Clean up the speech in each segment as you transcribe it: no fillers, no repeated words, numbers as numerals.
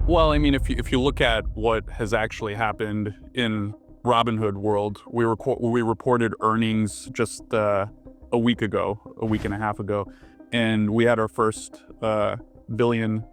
Well, I mean, if you look at what has actually happened in Robinhood world, we reported earnings just a week and a half ago, and we had our first $1 billion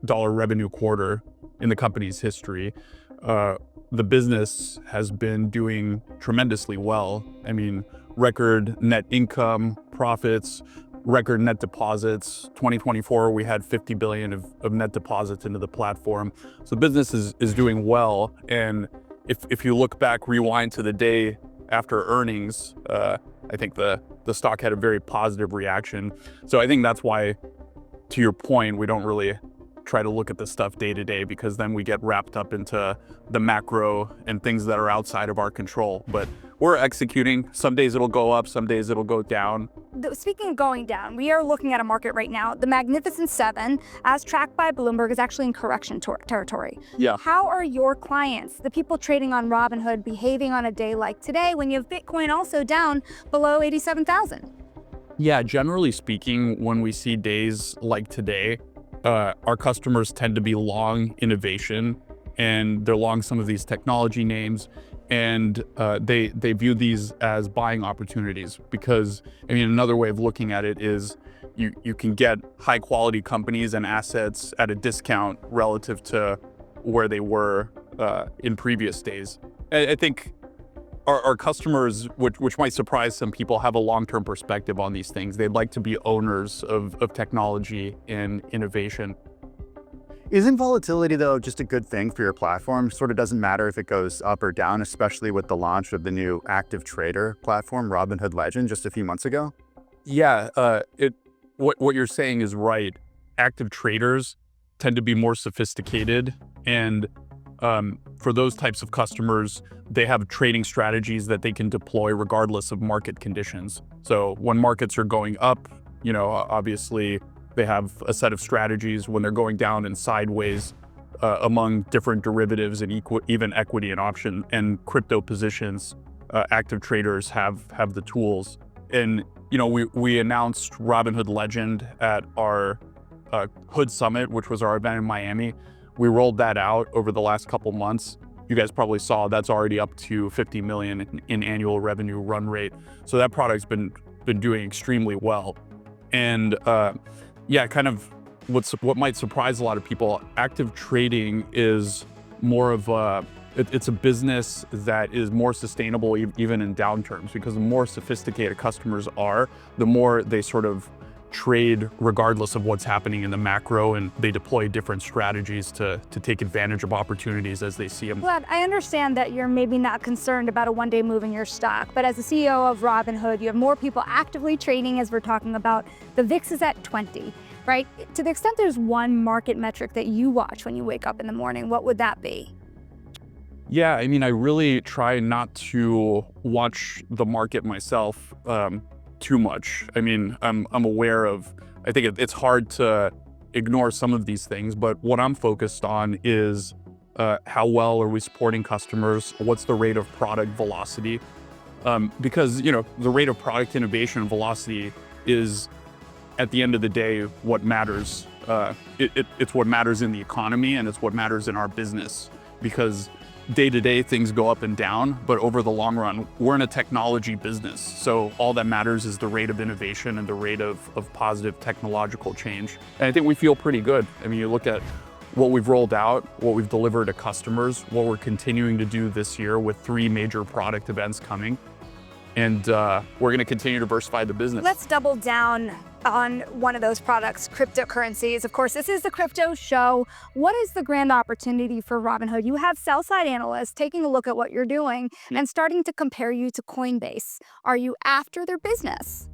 revenue quarter in the company's history. The business has been doing tremendously well. I mean, record net income, profits, record net deposits. 2024, we had 50 billion of net deposits into the platform. So business is doing well. And if you look back, rewind to the day after earnings, I think the stock had a very positive reaction. So I think that's why, to your point, we don't really try to look at this stuff day to day, because then we get wrapped up into the macro and things that are outside of our control. But we're executing. Some days it'll go up, some days it'll go down. Speaking of going down, we are looking at a market right now. The Magnificent Seven, as tracked by Bloomberg, is actually in correction territory. Yeah. How are your clients, the people trading on Robinhood, behaving on a day like today when you have Bitcoin also down below 87,000? Yeah, generally speaking, when we see days like today, our customers tend to be long innovation, and they're long some of these technology names, and they view these as buying opportunities. Because, I mean, another way of looking at it is you can get high quality companies and assets at a discount relative to where they were in previous days. I think our customers, which might surprise some people, have a long-term perspective on these things. They'd like to be owners of technology and innovation. Isn't volatility, though, just a good thing for your platform? Sort of doesn't matter if it goes up or down, especially with the launch of the new active trader platform, Robinhood Legend, just a few months ago? Yeah, what you're saying is right. Active traders tend to be more sophisticated, and for those types of customers, they have trading strategies that they can deploy regardless of market conditions. So when markets are going up, obviously they have a set of strategies. When they're going down and sideways among different derivatives and even equity and option and crypto positions, active traders have the tools. And we announced Robinhood Legend at our Hood Summit, which was our event in Miami. We rolled that out over the last couple months. You guys probably saw that's already up to 50 million in annual revenue run rate. So that product's been doing extremely well. And kind of what might surprise a lot of people, active trading is more of it's a business that is more sustainable even in downturns, because the more sophisticated customers are, the more they sort of trade regardless of what's happening in the macro, and they deploy different strategies to take advantage of opportunities as they see them. Vlad, I understand that you're maybe not concerned about a one-day move in your stock, but as the CEO of Robinhood, you have more people actively trading, as we're talking about. The VIX is at 20, right? To the extent there's one market metric that you watch when you wake up in the morning, what would that be? Yeah, I mean, I really try not to watch the market myself too much. I mean, I'm aware of, I think it's hard to ignore some of these things, but what I'm focused on is how well are we supporting customers? What's the rate of product velocity? Because, the rate of product innovation and velocity is, at the end of the day, what matters. It's what matters in the economy, and it's what matters in our business, because day to day things go up and down, but over the long run, we're in a technology business. So all that matters is the rate of innovation and the rate of positive technological change. And I think we feel pretty good. I mean, you look at what we've rolled out, what we've delivered to customers, what we're continuing to do this year with 3 major product events coming. And we're going to continue to diversify the business. Let's double down on one of those products, cryptocurrencies. Of course, this is the crypto show. What is the grand opportunity for Robinhood? You have sell-side analysts taking a look at what you're doing and starting to compare you to Coinbase. Are you after their business?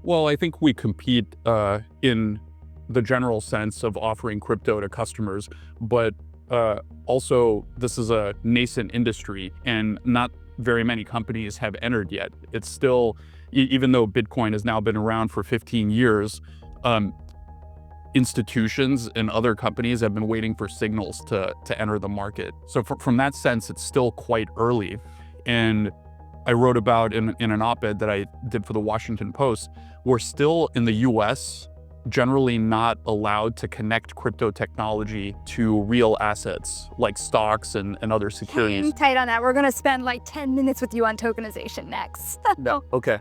Well, I think we compete in the general sense of offering crypto to customers, but also this is a nascent industry, and not very many companies have entered yet. It's still, even though Bitcoin has now been around for 15 years, institutions and other companies have been waiting for signals to enter the market. So from that sense, it's still quite early. And I wrote about in an op-ed that I did for the Washington Post, we're still in the US, generally not allowed to connect crypto technology to real assets like stocks and other securities. Hang tight on that. We're going to spend like 10 minutes with you on tokenization next. No. Okay.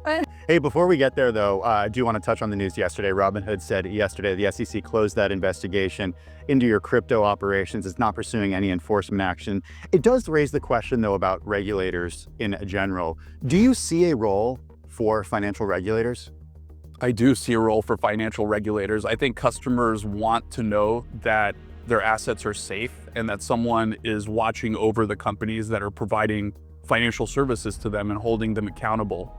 Hey, before we get there, though, I do want to touch on the news yesterday. Robinhood said yesterday the SEC closed that investigation into your crypto operations. It's not pursuing any enforcement action. It does raise the question, though, about regulators in general. Do you see a role for financial regulators? I do see a role for financial regulators. I think customers want to know that their assets are safe and that someone is watching over the companies that are providing financial services to them and holding them accountable.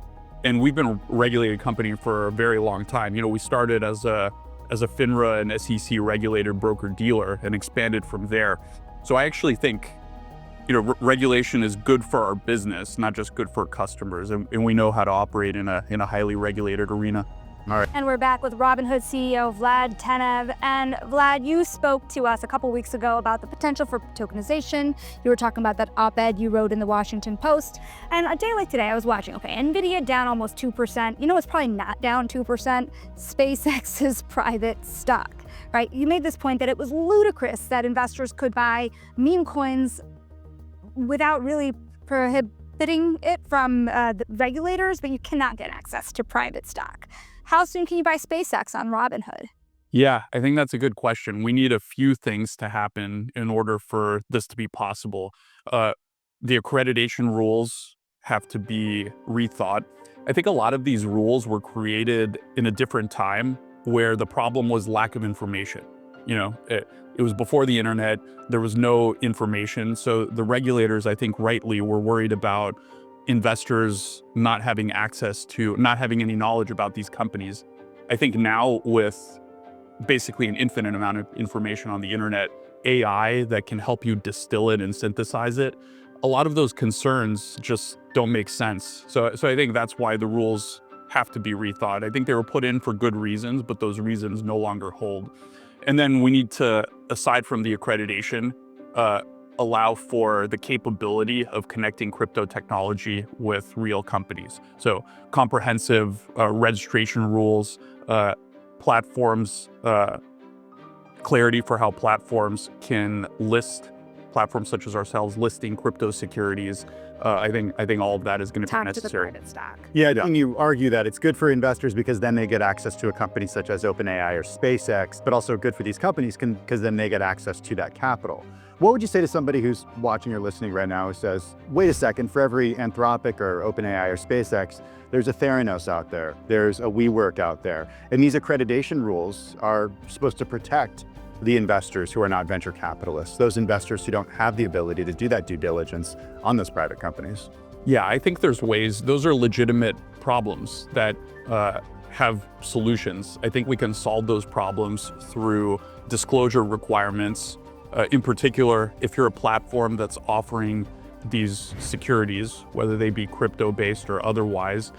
And we've been a regulated company for a very long time. You know, we started as a FINRA and SEC regulated broker-dealer and expanded from there. So I actually think, you know, regulation is good for our business, not just good for customers. And we know how to operate in a highly regulated arena. All right. And we're back with Robinhood CEO Vlad Tenev. And Vlad, you spoke to us a couple weeks ago about the potential for tokenization. You were talking about that op-ed you wrote in the Washington Post. And a day like today, I was watching, okay, NVIDIA down almost 2%. You know, it's probably not down 2%. SpaceX's private stock, right? You made this point that it was ludicrous that investors could buy meme coins without really prohibiting it from the regulators, but you cannot get access to private stock. How soon can you buy SpaceX on Robinhood? Yeah, I think that's a good question. We need a few things to happen in order for this to be possible. The accreditation rules have to be rethought. I think a lot of these rules were created in a different time where the problem was lack of information. You know, it was before the internet, there was no information. So the regulators, I think rightly, were worried about investors not having access to, not having any knowledge about these companies. I think now with basically an infinite amount of information on the internet, AI that can help you distill it and synthesize it, a lot of those concerns just don't make sense. So I think that's why the rules have to be rethought. I think they were put in for good reasons, but those reasons no longer hold. And then we need to, aside from the accreditation, allow for the capability of connecting crypto technology with real companies. So comprehensive registration rules, platforms, clarity for how platforms can list, platforms such as ourselves listing crypto securities. I think all of that is going to be necessary. To the private stock. Yeah, and you argue that it's good for investors because then they get access to a company such as OpenAI or SpaceX, but also good for these companies because then they get access to that capital. What would you say to somebody who's watching or listening right now who says, wait a second, for every Anthropic or OpenAI or SpaceX, there's a Theranos out there, there's a WeWork out there, and these accreditation rules are supposed to protect the investors who are not venture capitalists, those investors who don't have the ability to do that due diligence on those private companies? Yeah, I think there's ways, those are legitimate problems that have solutions. I think we can solve those problems through disclosure requirements. In particular, if you're a platform that's offering these securities, whether they be crypto-based or otherwise,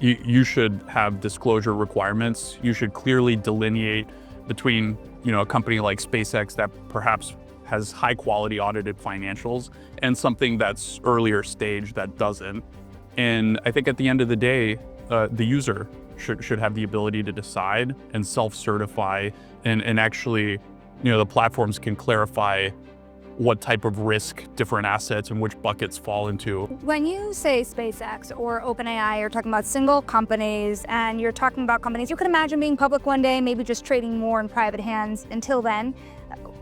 you should have disclosure requirements. You should clearly delineate between, you know, a company like SpaceX that perhaps has high quality audited financials and something that's earlier stage that doesn't. And I think at the end of the day, the user should have the ability to decide and self-certify and actually, you know, the platforms can clarify what type of risk different assets and which buckets fall into. When you say SpaceX or OpenAI, you're talking about single companies, and you're talking about companies you could imagine being public one day, maybe just trading more in private hands until then,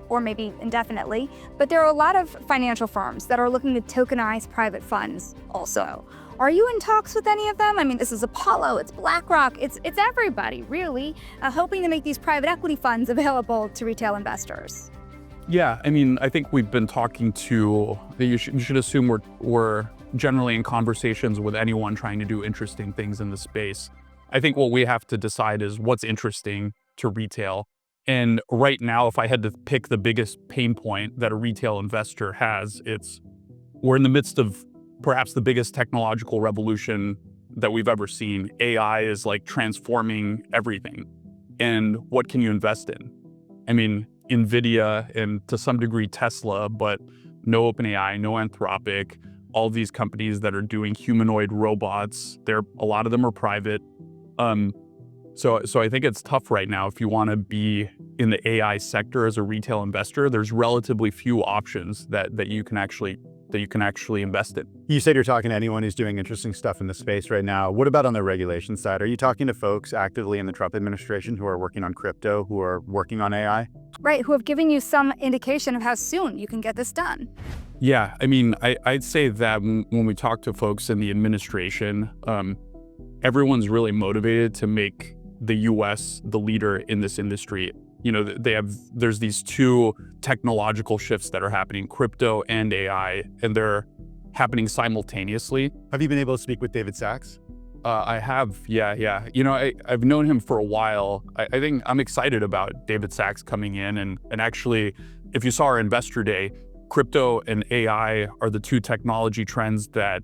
or maybe indefinitely. But there are a lot of financial firms that are looking to tokenize private funds also. Are you in talks with any of them? I mean, this is Apollo, it's BlackRock, it's everybody really, hoping to make these private equity funds available to retail investors. Yeah, I mean, I think we've been talking to, you should assume we're generally in conversations with anyone trying to do interesting things in the space. I think what we have to decide is what's interesting to retail. And right now, if I had to pick the biggest pain point that a retail investor has, we're in the midst of perhaps the biggest technological revolution that we've ever seen. AI is like transforming everything. And what can you invest in? I mean, NVIDIA and to some degree Tesla, but no OpenAI, no Anthropic, all these companies that are doing humanoid robots. A lot of them are private. So I think it's tough right now if you want to be in the AI sector as a retail investor. There's relatively few options that you can actually invest in. You said you're talking to anyone who's doing interesting stuff in the space right now. What about on the regulation side? Are you talking to folks actively in the Trump administration who are working on crypto, who are working on AI? Right, who have given you some indication of how soon you can get this done? Yeah, I mean, I'd say that when we talk to folks in the administration, everyone's really motivated to make the U.S. the leader in this industry. You know, there's these two technological shifts that are happening, crypto and AI, and they're happening simultaneously. Have you been able to speak with David Sachs? I have, yeah. You know, I've known him for a while. I think I'm excited about David Sachs coming in, and actually, if you saw our investor day, crypto and AI are the two technology trends that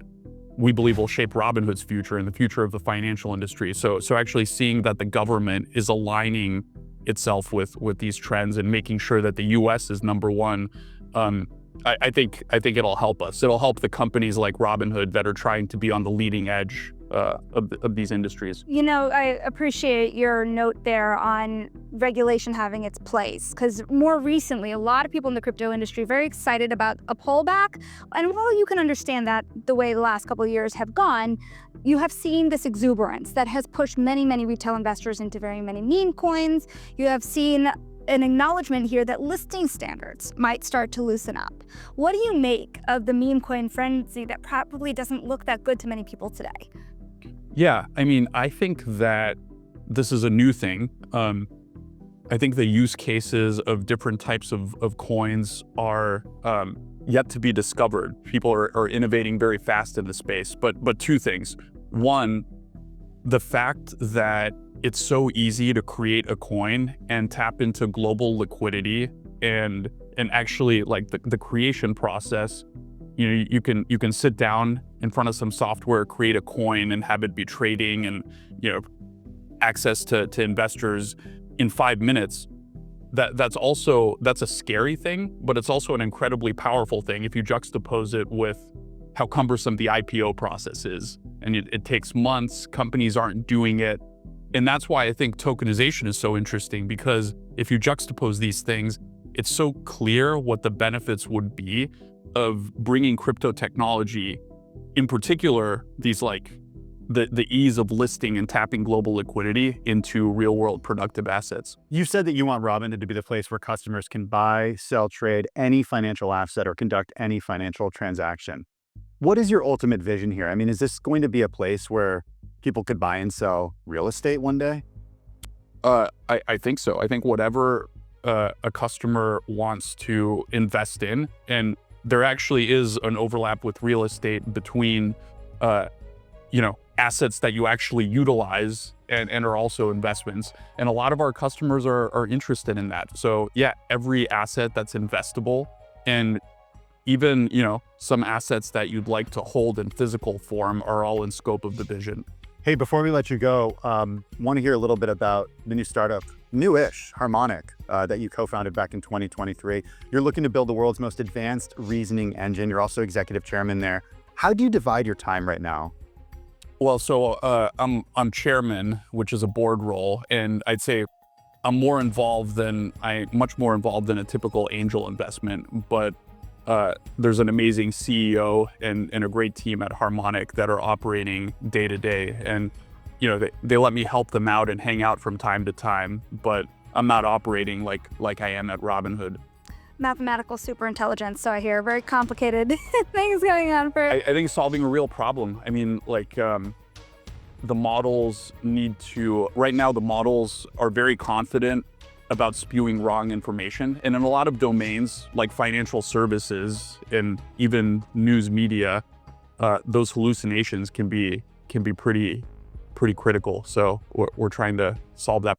we believe will shape Robinhood's future and the future of the financial industry. So actually seeing that the government is aligning itself with these trends and making sure that the U.S. is number one, I think it'll help us. It'll help the companies like Robinhood that are trying to be on the leading edge of these industries. You know, I appreciate your note there on regulation having its place, because more recently, a lot of people in the crypto industry are very excited about a pullback. And while you can understand that the way the last couple of years have gone, you have seen this exuberance that has pushed many, many retail investors into very many meme coins. You have seen an acknowledgement here that listing standards might start to loosen up. What do you make of the meme coin frenzy that probably doesn't look that good to many people today? Yeah, I mean, I think that this is a new thing. I think the use cases of different types of coins are yet to be discovered. People are innovating very fast in the space, but two things. One, the fact that it's so easy to create a coin and tap into global liquidity and actually like the creation process. You know, you can sit down in front of some software, create a coin, and have it be trading and, you know, access to investors in 5 minutes. That's a scary thing, but it's also an incredibly powerful thing if you juxtapose it with how cumbersome the IPO process is. And it takes months, companies aren't doing it. And that's why I think tokenization is so interesting, because if you juxtapose these things, it's so clear what the benefits would be of bringing crypto technology, in particular, these like the ease of listing and tapping global liquidity into real world productive assets. You said that you want Robinhood to be the place where customers can buy, sell, trade any financial asset or conduct any financial transaction. What is your ultimate vision here? I mean, is this going to be a place where people could buy and sell real estate one day? I think so. I think whatever a customer wants to invest in, and there actually is an overlap with real estate between, you know, assets that you actually utilize and are also investments. And a lot of our customers are interested in that. So yeah, every asset that's investable, and even, you know, some assets that you'd like to hold in physical form are all in scope of the vision. Hey, before we let you go, want to hear a little bit about the new startup, newish, Harmonic, that you co-founded back in 2023. You're looking to build the world's most advanced reasoning engine. You're also executive chairman there. How do you divide your time right now? Well, so I'm chairman, which is a board role, and I'd say I'm much more involved than a typical angel investment. But there's an amazing CEO and a great team at Harmonic that are operating day to day, and you know they let me help them out and hang out from time to time. But I'm not operating like I am at Robinhood. Mathematical superintelligence, so I hear very complicated things going on for... I think solving a real problem. I mean, like the models need to, right now the models are very confident about spewing wrong information. And in a lot of domains like financial services and even news media, those hallucinations can be pretty critical. So we're trying to solve that problem.